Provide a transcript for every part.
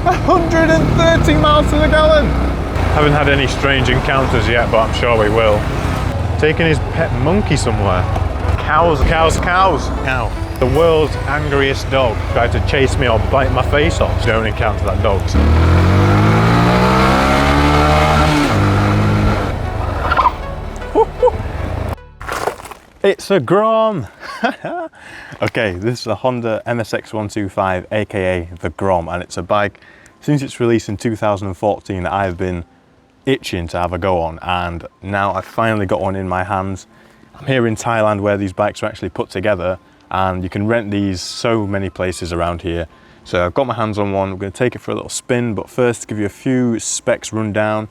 130 miles to the gallon! Haven't had any strange encounters yet, but I'm sure we will. Taking his pet monkey somewhere. Cows. Cow. The world's angriest dog tried to chase me or bite my face off. Don't encounter that dog. It's a Grom! Okay, this is a Honda MSX 125, aka the Grom, and it's a bike, since its release in 2014, that I've been itching to have a go on, and now I've finally got one in my hands. I'm here in Thailand where these bikes are actually put together, and you can rent these so many places around here. So I've got my hands on one. We're going to take it for a little spin, but first to give you a few specs rundown.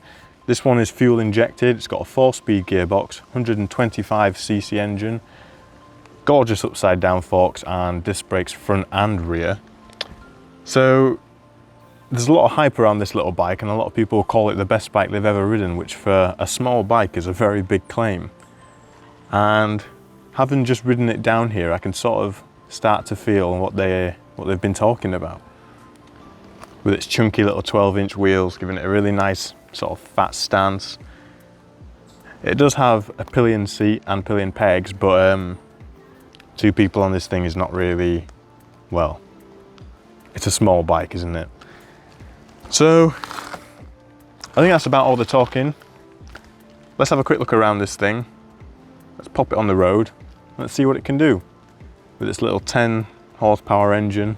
This one is fuel injected. It's got a 4-speed gearbox, 125cc engine, gorgeous upside down forks and disc brakes front and rear. So there's a lot of hype around this little bike, and a lot of people call it the best bike they've ever ridden, which for a small bike is a very big claim. And having just ridden it down here, I can sort of start to feel what they've been talking about. With its chunky little 12-inch wheels, giving it a really nice sort of fat stance. It does have a pillion seat and pillion pegs, but two people on this thing is not really, well, it's a small bike, isn't it? So I think that's about all the talking. Let's have a quick look around this thing. Let's pop it on the road. Let's see what it can do with its little 10 horsepower engine.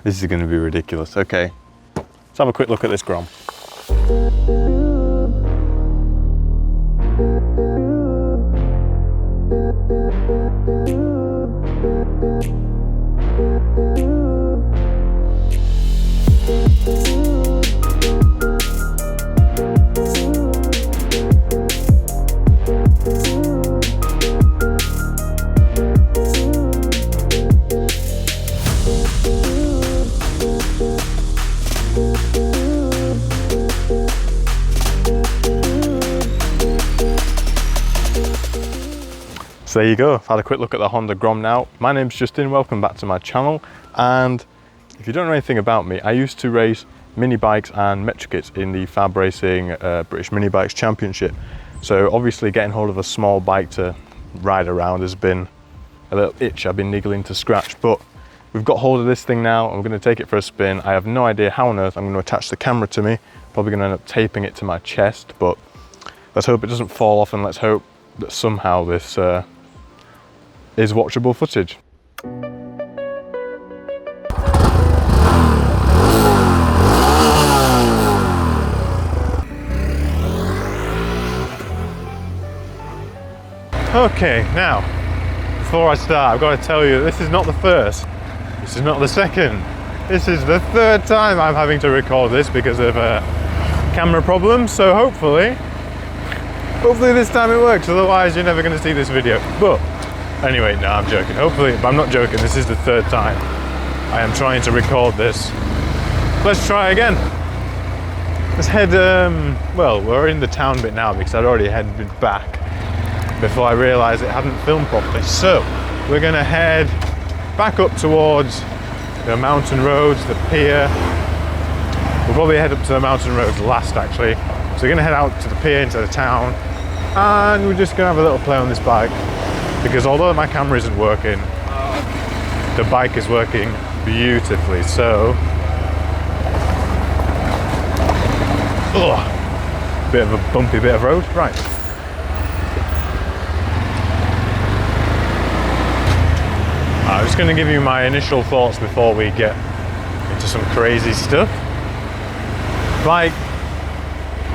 This is going to be ridiculous. Okay, let's have a quick look at this Grom. So there you go, I've had a quick look at the Honda Grom now. My name's Justin, welcome back to my channel. And if you don't know anything about me, I used to race mini bikes and metrokits in the Fab Racing British Mini Bikes Championship. So obviously getting hold of a small bike to ride around has been a little itch I've been niggling to scratch, but we've got hold of this thing now. I'm going to take it for a spin. I have no idea how on earth I'm going to attach the camera to me. Probably going to end up taping it to my chest, but let's hope it doesn't fall off, and let's hope that somehow this is watchable footage. Okay, now, before I start, I've got to tell you, this is not the first, this is not the second, this is the third time I'm having to record this because of camera problems, so hopefully this time it works, otherwise you're never going to see this video. But anyway, no, I'm joking. Hopefully, but I'm not joking, this is the third time I am trying to record this. Let's try again. Let's head, well, we're in the town bit now because I'd already headed back before I realised it hadn't filmed properly. So, we're going to head back up towards the mountain roads, the pier. We'll probably head up to the mountain roads last, actually. So we're going to head out to the pier into the town, and we're just going to have a little play on this bike. Because although my camera isn't working, the bike is working beautifully. So, bit of a bumpy bit of road, right. I'm just going to give you my initial thoughts before we get into some crazy stuff. Bike,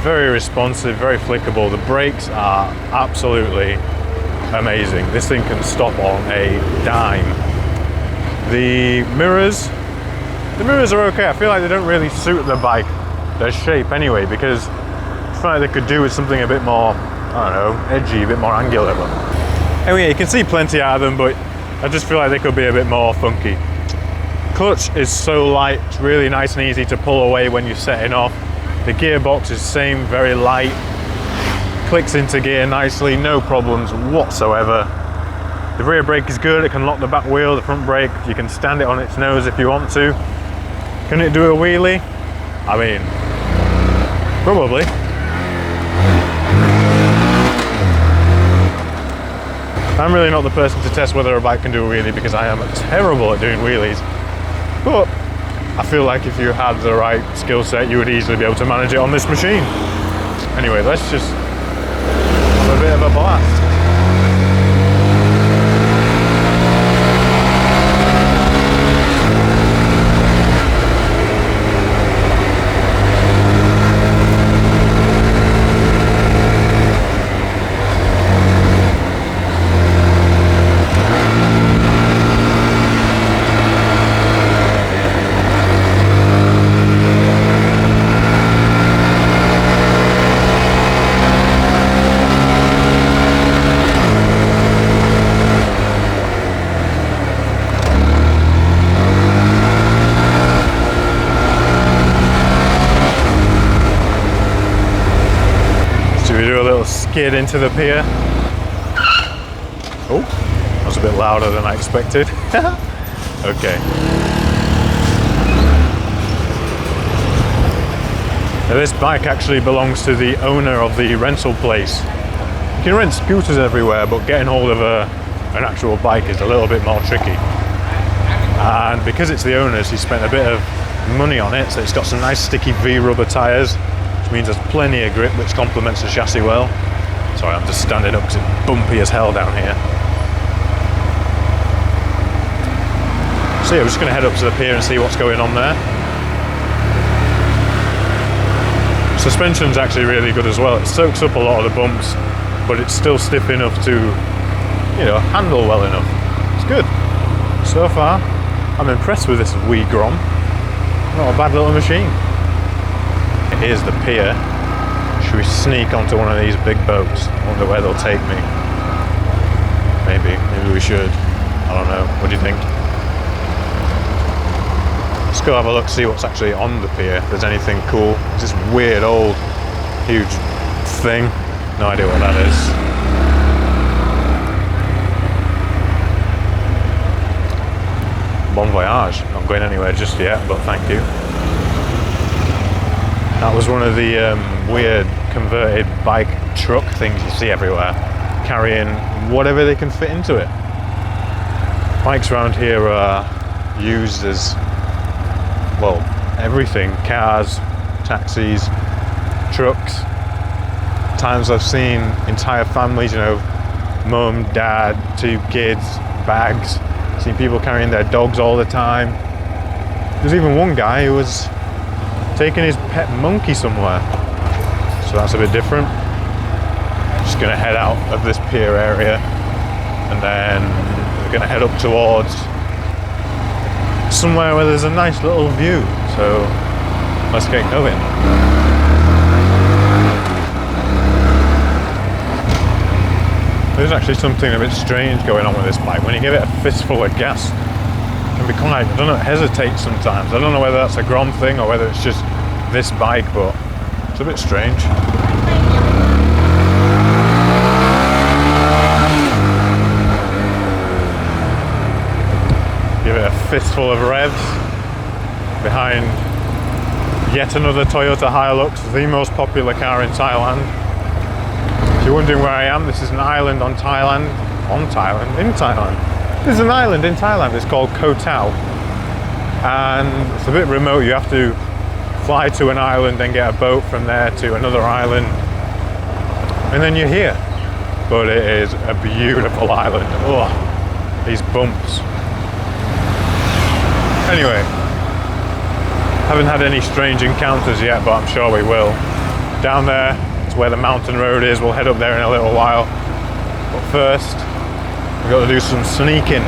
very responsive, very flickable. The brakes are absolutely amazing. This thing can stop on a dime. The mirrors are okay. I feel like they don't really suit the bike, their shape anyway, because I feel like they could do with something a bit more, I don't know, edgy, a bit more angular. But anyway, you can see plenty out of them, but I just feel like they could be a bit more funky. Clutch is so light, it's really nice and easy to pull away when you're setting off. The gearbox is same, very light. Clicks into gear nicely, no problems whatsoever. The rear brake is good, it can lock the back wheel, the front brake, you can stand it on its nose if you want to. Can it do a wheelie? I mean, probably. I'm really not the person to test whether a bike can do a wheelie because I am terrible at doing wheelies. But I feel like if you had the right skill set, you would easily be able to manage it on this machine. Anyway, let's just have a bit of a blast. Skid into the pier. Oh, that was a bit louder than I expected. Okay. Now this bike actually belongs to the owner of the rental place. You can rent scooters everywhere, but getting hold of an actual bike is a little bit more tricky. And because it's the owner's, he spent a bit of money on it, so it's got some nice sticky V-rubber tyres, which means there's plenty of grip, which complements the chassis well. Sorry, I'm just standing up because it's bumpy as hell down here. So yeah, we're just going to head up to the pier and see what's going on there. Suspension's actually really good as well. It soaks up a lot of the bumps, but it's still stiff enough to, you know, handle well enough. It's good. So far, I'm impressed with this wee Grom. Not a bad little machine. Here's the pier. Should we sneak onto one of these big boats? I wonder where they'll take me. Maybe we should. I don't know. What do you think? Let's go have a look, see what's actually on the pier. If there's anything cool. It's this weird old, huge thing. No idea what that is. Bon voyage. Not going anywhere just yet, but thank you. That was one of the weird converted bike truck things you see everywhere, carrying whatever they can fit into it. Bikes around here are used as, well, everything. Cars, taxis, trucks. Times I've seen entire families, you know, mum, dad, 2 kids, bags. Seen people carrying their dogs all the time. There's even one guy who was taking his pet monkey somewhere, so that's a bit different. Just gonna head out of this pier area and then we're gonna head up towards somewhere where there's a nice little view, so let's get going. There's actually something a bit strange going on with this bike. When you give it a fistful of gas, can be quite, I don't know, hesitate sometimes. I don't know whether that's a Grom thing or whether it's just this bike, but it's a bit strange. Give it a fistful of revs behind yet another Toyota Hilux, the most popular car in Thailand. If you're wondering where I am, this is an island in Thailand. This is an island in Thailand, it's called Koh Tao. And it's a bit remote, you have to fly to an island, then get a boat from there to another island. And then you're here. But it is a beautiful island. Oh, these bumps. Anyway, haven't had any strange encounters yet, but I'm sure we will. Down there, it's where the mountain road is. We'll head up there in a little while. But first, we've got to do some sneaking.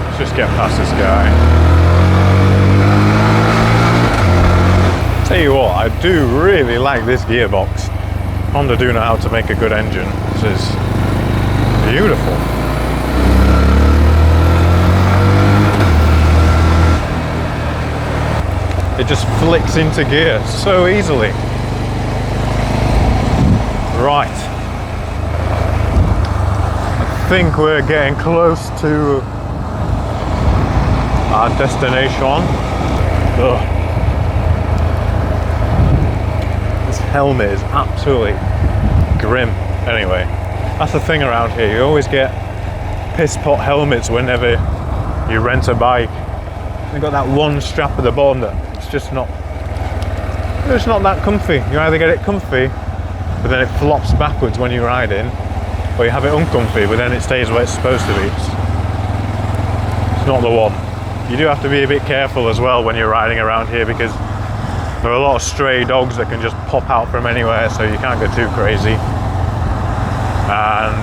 Let's just get past this guy. Tell you what, I do really like this gearbox. Honda do know how to make a good engine. This is beautiful. It just flicks into gear so easily. Right. I think we're getting close to our destination. Ugh. This helmet is absolutely grim. Anyway, that's the thing around here. You always get piss pot helmets whenever you rent a bike. They've got that one strap at the bottom that it's just not that comfy. You either get it comfy, but then it flops backwards when you're riding, or you have it uncomfy, but then it stays where it's supposed to be. It's not the one. You do have to be a bit careful as well when you're riding around here, because there are a lot of stray dogs that can just pop out from anywhere, so you can't go too crazy. And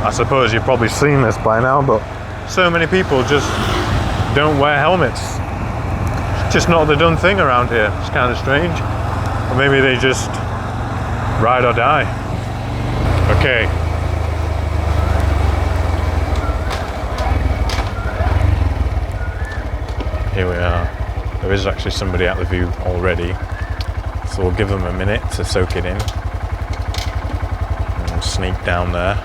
I suppose you've probably seen this by now, but so many people just don't wear helmets. It's just not the done thing around here. It's kind of strange. Or maybe they just ride or die. Okay. Here we are. There is actually somebody at the view already, so we'll give them a minute to soak it in and sneak down there.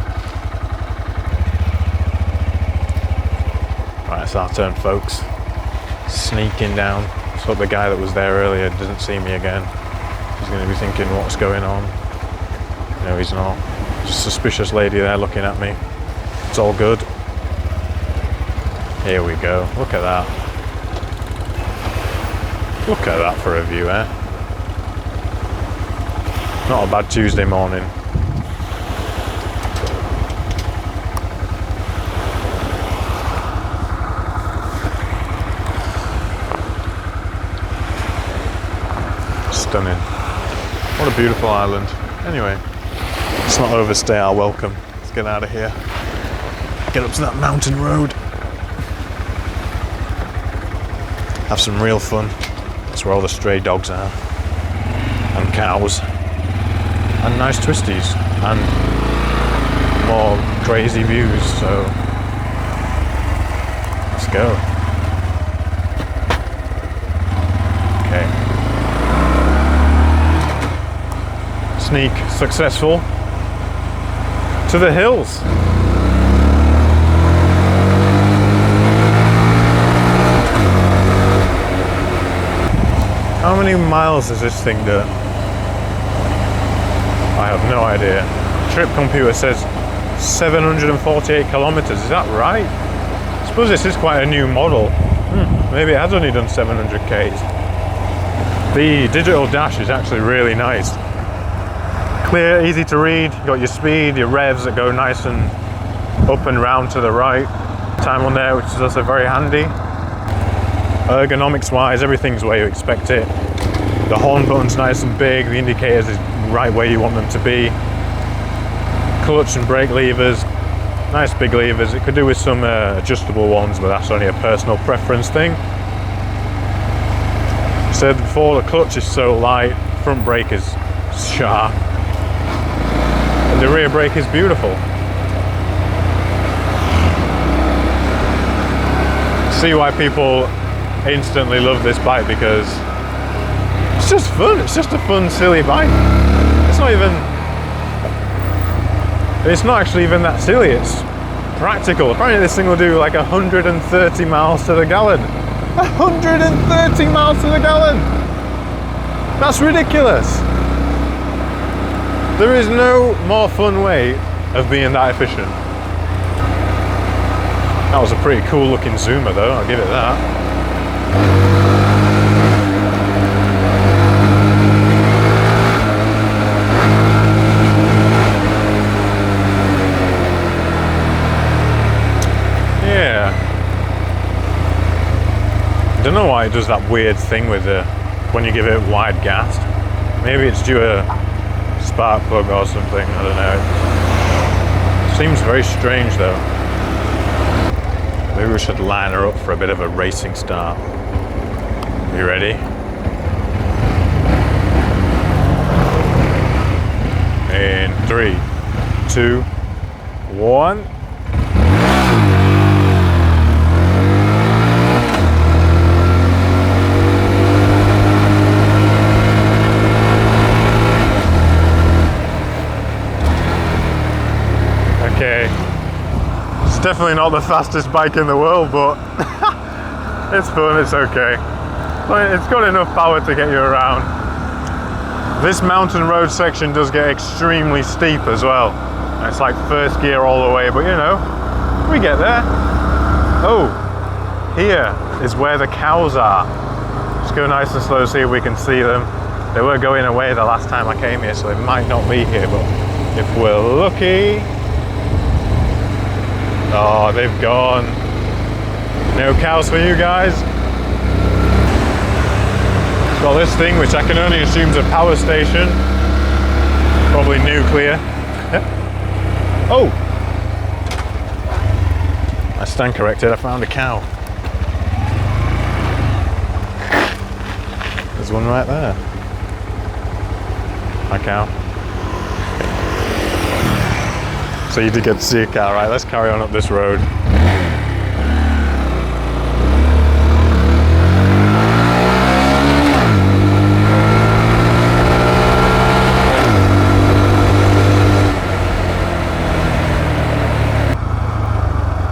Right, it's our turn, folks. Sneaking down. Let's hope the guy that was there earlier doesn't see me again. He's going to be thinking, what's going on? No, he's not. Just a suspicious lady there looking at me. It's all good. Here we go. Look at that. Look at that for a view, eh? Not a bad Tuesday morning. Stunning. What a beautiful island. Anyway, let's not overstay our welcome. Let's get out of here. Get up to that mountain road. Have some real fun. That's where all the stray dogs are. And cows. And nice twisties. And more crazy views, so let's go. Okay. Sneak successful to the hills. How many miles does this thing do? I have no idea. Trip computer says 748 kilometers. Is that right? I suppose this is quite a new model. Maybe it has only done 700 k's. The digital dash is actually really nice. Clear, easy to read. You've got your speed, your revs that go nice and up and round to the right. Time on there, which is also very handy. Ergonomics wise, everything's where you expect it. The horn button's nice and big, the indicators is right where you want them to be. Clutch and brake levers, nice big levers. It could do with some adjustable ones, but that's only a personal preference thing. Said before, the clutch is so light, front brake is sharp, and the rear brake is beautiful. See why people instantly love this bike, because it's just fun. It's just a fun, silly bike. It's not actually even that silly. It's practical. Apparently this thing will do like 130 miles to the gallon. 130 miles to the gallon. That's ridiculous. There is no more fun way of being that efficient. That was a pretty cool looking zoomer though, I'll give it that. I don't know why it does that weird thing with when you give it wide gas. Maybe it's due a spark plug or something, I don't know. It seems very strange though. Maybe we should line her up for a bit of a racing start. You ready? In 3, 2, 1. Okay, it's definitely not the fastest bike in the world, but It's fun, it's okay. But it's got enough power to get you around. This mountain road section does get extremely steep as well. It's like first gear all the way, but you know, we get there. Oh, here is where the cows are. Just go nice and slow, see if we can see them. They were going away the last time I came here, so they might not be here, but if we're lucky. Oh, they've gone. No cows for you guys. Got this thing, which I can only assume is a power station. Probably nuclear. Oh! I stand corrected, I found a cow. There's one right there. My cow. So you did get to see a cow, right? Let's carry on up this road.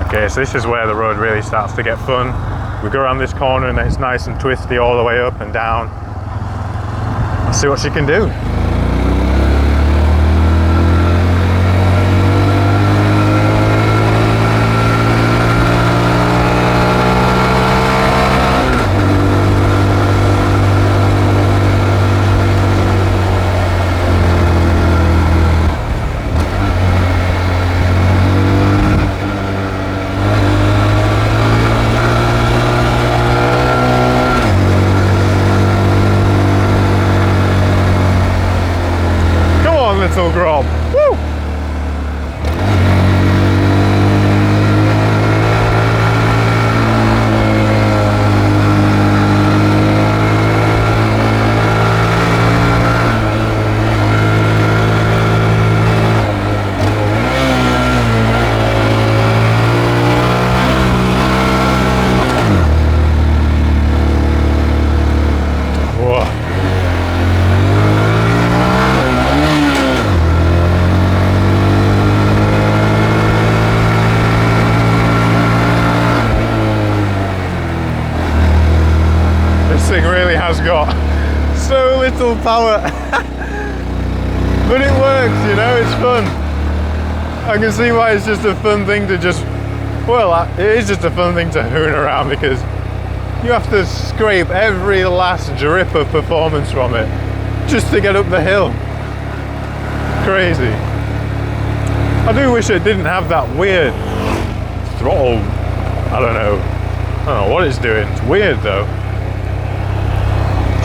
Okay, so this is where the road really starts to get fun. We go around this corner and it's nice and twisty all the way up and down. Let's see what she can do. Little Grom. Woo! Got so little power but it works, you know, it's fun. I can see why it's just a fun thing to just, well, it is just a fun thing to hoon around, because you have to scrape every last drip of performance from it just to get up the hill. Crazy. I do wish it didn't have that weird throttle. I don't know what it's doing. It's weird though.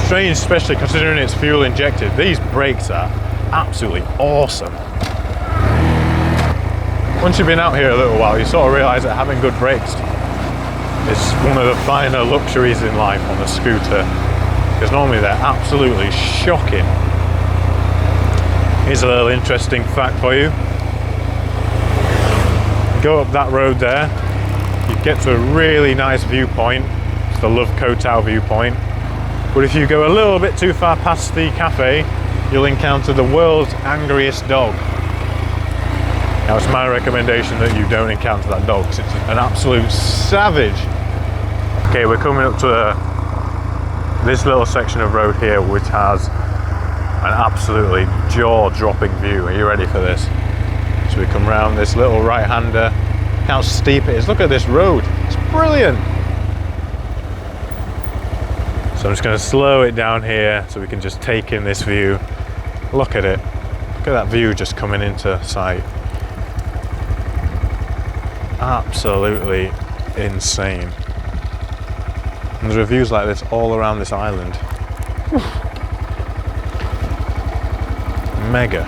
Strange, especially considering it's fuel injected. These brakes are absolutely awesome. Once you've been out here a little while, you sort of realise that having good brakes is one of the finer luxuries in life on a scooter, because normally they're absolutely shocking. Here's a little interesting fact for you. Go up that road there, you get to a really nice viewpoint. It's the Island of Koh Tao viewpoint. But if you go a little bit too far past the cafe, you'll encounter the world's angriest dog. Now it's my recommendation that you don't encounter that dog, because it's an absolute savage. Okay, we're coming up to this little section of road here, which has an absolutely jaw-dropping view. Are you ready for this? So we come round this little right-hander. Look how steep it is. Look at this road. It's brilliant. So I'm just going to slow it down here so we can just take in this view. Look at it. Look at that view just coming into sight. Absolutely insane. And there are views like this all around this island. Mega.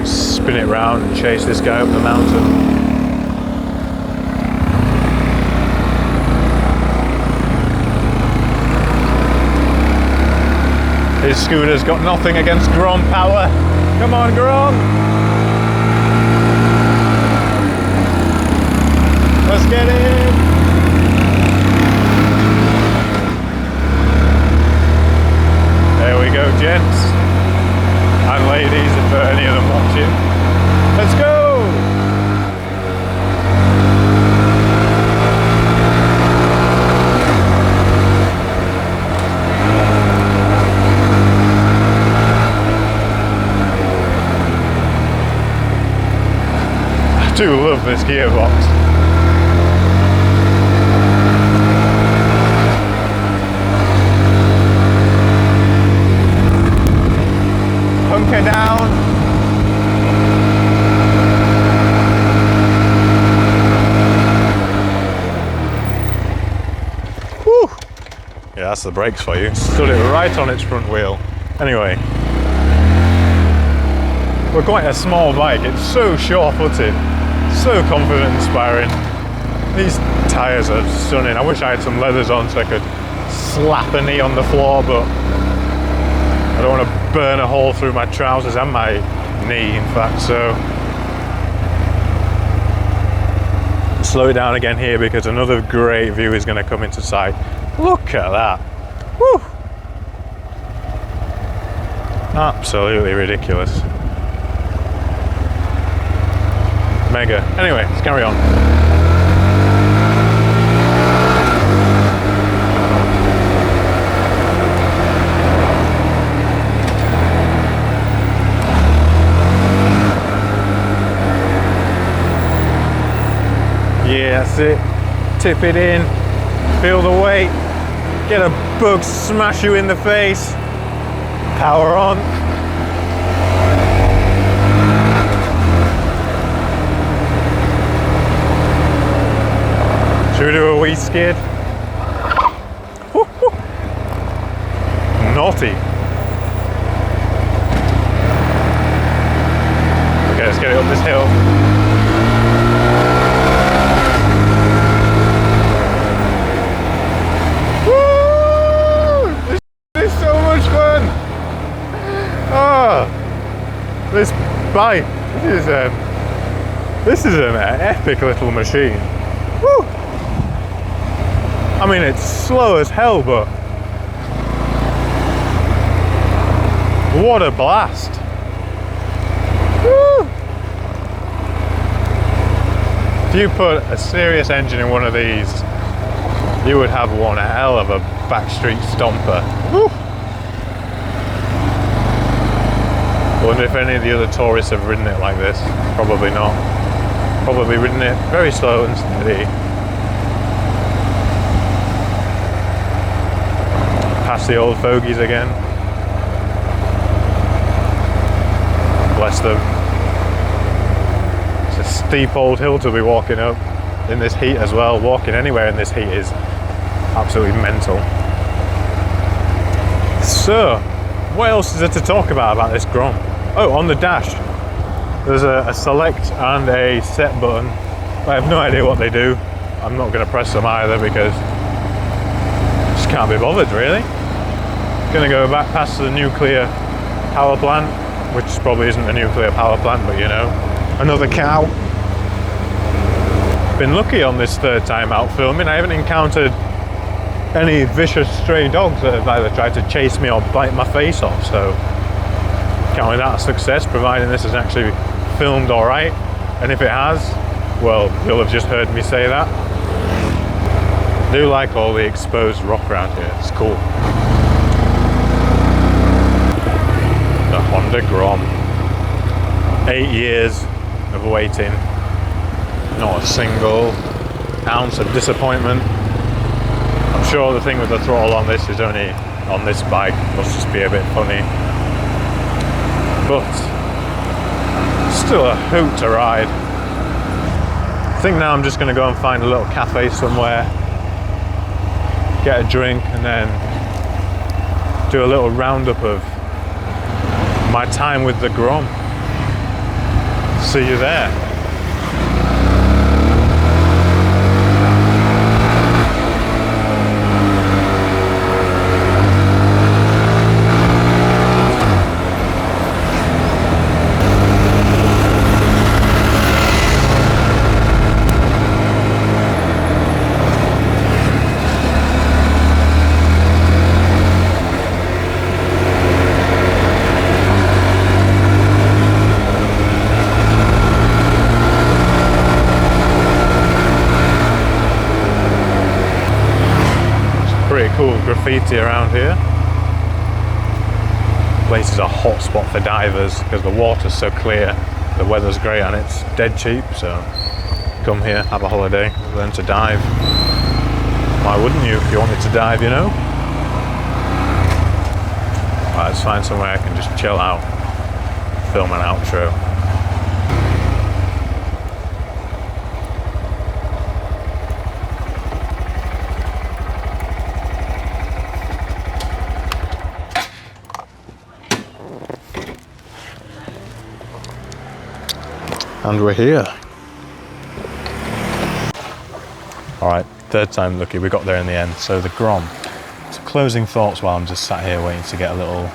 Spin it round and chase this guy up the mountain. His scooter's got nothing against Grom power. Come on, Grom! Let's get in! There we go, gents. And ladies, if there are any of them watching. Let's go! do love this gearbox. Hunker down. Woo! Yeah, that's the brakes for you. Stood it right on its front wheel. Anyway, we're quite a small bike. It's so sure-footed, so confident inspiring. These tyres are stunning. I wish I had some leathers on so I could slap a knee on the floor, but I don't want to burn a hole through my trousers and my knee, in fact, so slow it down again here because another great view is going to come into sight. Look at that. Woo! Absolutely ridiculous. Mega. Anyway, let's carry on. Yeah, that's it. Tip it in, feel the weight, get a bug smash you in the face, power on. Should we do a wee skid? Woo, woo. Naughty. Okay, let's get it up this hill. This bike, this is an epic little machine. Woo! I mean, it's slow as hell, but what a blast! Woo! If you put a serious engine in one of these, you would have one hell of a backstreet stomper. Woo! I wonder if any of the other tourists have ridden it like this. Probably not. Probably ridden it very slow and steady. Past the old fogies again. Bless them. It's a steep old hill to be walking up in this heat as well. Walking anywhere in this heat is absolutely mental. So, what else is there to talk about this Grom? Oh, on the dash, there's a select and a set button. I have no idea what they do. I'm not going to press them either because I just can't be bothered, really. Going to go back past the nuclear power plant, which probably isn't a nuclear power plant, but you know, another cow. Been lucky on this third time out filming. I haven't encountered any vicious stray dogs that have either tried to chase me or bite my face off, so counting that a success, providing this is actually filmed alright. And if it has, well, you'll have just heard me say that. I do like all the exposed rock around here, it's cool. The Honda Grom. 8 years of waiting. Not a single ounce of disappointment. I'm sure the thing with the throttle on this is only on this bike, must just be a bit funny. But still a hoot to ride. I think now I'm just going to go and find a little cafe somewhere, get a drink, and then do a little roundup of my time with the Grom. See you there. Cool graffiti around here. Place is a hot spot for divers because the water's so clear. the weather's great and it's dead cheap, so come here, have a holiday, learn to dive. Why wouldn't you if you wanted to dive, you know? Right, let's find somewhere I can just chill out, film an outro. And we're here. All right, third time lucky, we got there in the end. So the Grom. So closing thoughts while I'm just sat here waiting to get a little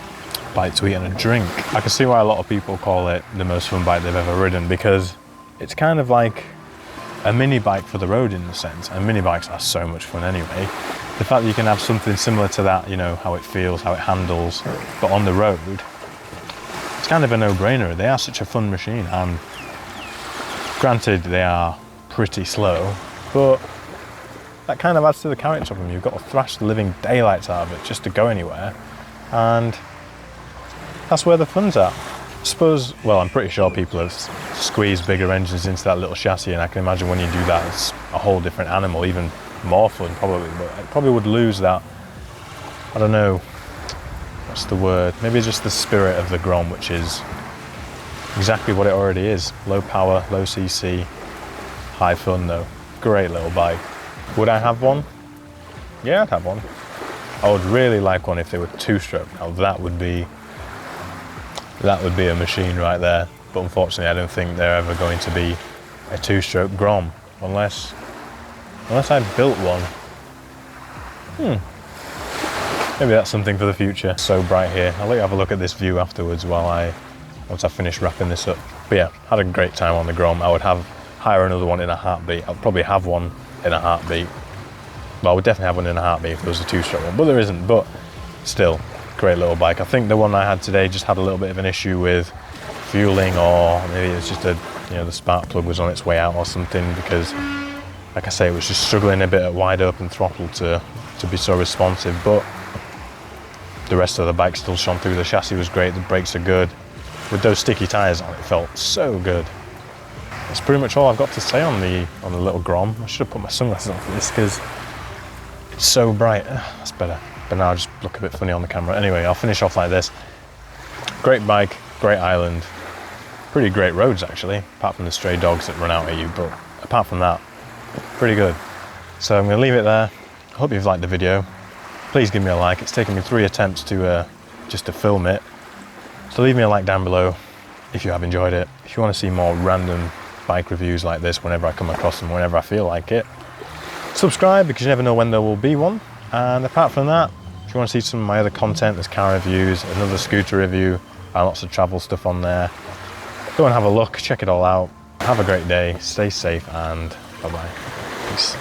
bite to eat and a drink. I can see why a lot of people call it the most fun bike they've ever ridden, because it's kind of like a mini bike for the road in a sense, and mini bikes are so much fun anyway. The fact that you can have something similar to that, you know, how it feels, how it handles, but on the road, it's kind of a no-brainer. They are such a fun machine, and granted, they are pretty slow, but that kind of adds to the character of them. You've got to thrash the living daylights out of it just to go anywhere, and that's where the fun's at. I suppose, well, I'm pretty sure people have squeezed bigger engines into that little chassis, and I can imagine when you do that, it's a whole different animal, even more fun probably, but it probably would lose that, I don't know, what's the word? Maybe just the spirit of the Grom, which is exactly what it already is. Low power, low cc, high fun though. Great little bike. Would I have one? Yeah, I'd have one. I would really like one if they were two-stroke. Now that would be a machine right there. But unfortunately, I don't think they're ever going to be a two-stroke Grom unless I built one. Maybe that's something for the future. So bright here. I'll let you have a look at this view afterwards once I finish wrapping this up. But yeah, had a great time on the Grom. I would hire another one in a heartbeat. I'd probably have one in a heartbeat. Well, I would definitely have one in a heartbeat if there was a two-stroke one, but there isn't. But still, great little bike. I think the one I had today just had a little bit of an issue with fueling, or maybe it's just the spark plug was on its way out or something, because like I say, it was just struggling a bit at wide open throttle to be so responsive. But the rest of the bike still shone through. The chassis was great, the brakes are good. With those sticky tyres on, it felt so good. That's pretty much all I've got to say on the little Grom. I should have put my sunglasses on for this because it's so bright. That's better. But now I just look a bit funny on the camera. Anyway, I'll finish off like this. Great bike, great island, pretty great roads actually, apart from the stray dogs that run out at you. But apart from that, pretty good. So I'm going to leave it there. I hope you've liked the video. Please give me a like. It's taken me 3 attempts just to film it. So leave me a like down below if you have enjoyed it. If you want to see more random bike reviews like this whenever I come across them, whenever I feel like it. Subscribe, because you never know when there will be one. And apart from that, if you want to see some of my other content, there's car reviews, another scooter review, and lots of travel stuff on there. Go and have a look, check it all out. Have a great day, stay safe, and bye-bye. Peace.